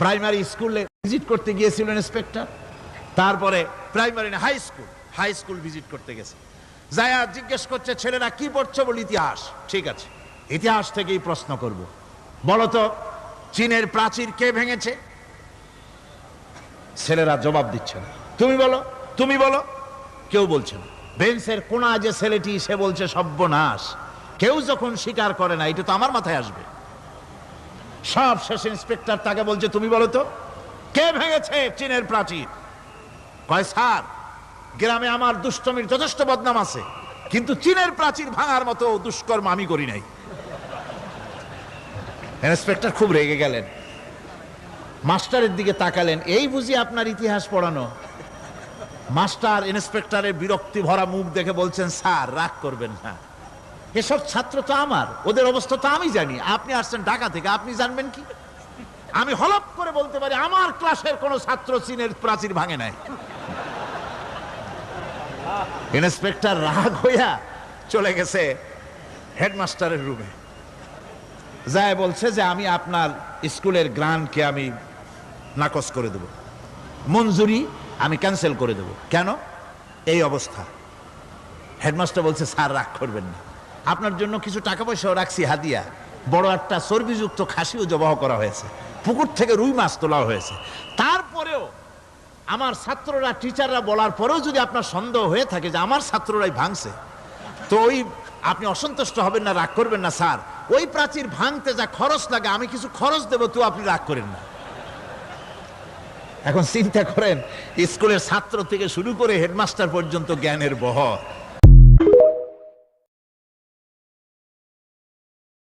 Primary স্কুলে visit করতে গিয়েছিল ইন্সপেক্টর, তারপরে প্রাইমারি না হাই স্কুল ভিজিট করতে গেছে। যায়া জিজ্ঞেস করছে ছেলেরা কি পড়ছে, বল ইতিহাস। ঠিক আছে, ইতিহাস থেকেই প্রশ্ন করব, বলতো চীনের প্রাচীর কে ভেঙেছে? ছেলেরা জবাব দিচ্ছে না। তুমি বলো, কেউ বলছে না। বেঞ্চের কোনা যে ছেলেটি, সে বলছে সর্বনাশ, কেউ যখন স্বীকার করে না, এটা তো আমার মাথায় আসবে। সব শেষ ইন্সপেক্টর তাকে বলছে তুমি বলো তো কে ভেঙেছে চীনের প্রাচীর? কয় স্যার, গ্রামে আমার দুষ্টমির যথেষ্ট বদনাম আছে, কিন্তু চীনের প্রাচীর ভাঙার মতো দুষ্কর্ম আমি করি নাই। ইন্সপেক্টর খুব রেগে গেলেন, মাস্টারের দিকে তাকালেন, এই বুঝি আপনার ইতিহাস পড়ানো? মাস্টার ইন্সপেক্টরের বিরক্তি ভরা মুখ দেখে বলছেন, স্যার রাগ করবেন না, এসব ছাত্র তো আমার, ওদের অবস্থা তো আমি জানি। আপনি আসছেন ঢাকা থেকে, আপনি জানবেন কি? আমি হলপ করে বলতে পারি আমার ক্লাসের কোন ছাত্র চীনের প্রাচীর ভাঙে নাই। ইন্সপেক্টর রাগ হইয়া চলে গেছে হেডমাস্টারের রুমে, যায় বলছে যে আমি আপনার স্কুলের গ্রান্টকে আমি নাকচ করে দেব, মঞ্জুরি আমি ক্যান্সেল করে দেব। কেন? এই অবস্থা। হেডমাস্টার বলছে স্যার রাগ করবেন না, আপনার জন্য কিছু টাকা পয়সাও রাখছি হাদিয়া, বড় একটা চর্বিযুক্ত খাসিও জবাহ করা হয়েছে, পুকুর থেকে রুই মাছ তোলা হয়েছে। তারপরেও আমার ছাত্ররা, টিচাররা বলার পরেও যদি আপনার সন্দেহ হয়ে থাকে যে আমার ছাত্ররাই ভাঙছে, তো ওই আপনি অসন্তুষ্ট হবেন না, রাগ করবেন না স্যার, ওই প্রাচীর ভাঙতে যা খরচ লাগে আমি কিছু খরচ দেবো, তো আপনি রাগ করেন না। এখন চিন্তা করেন, স্কুলের ছাত্র থেকে শুরু করে হেডমাস্টার পর্যন্ত জ্ঞানের বহর।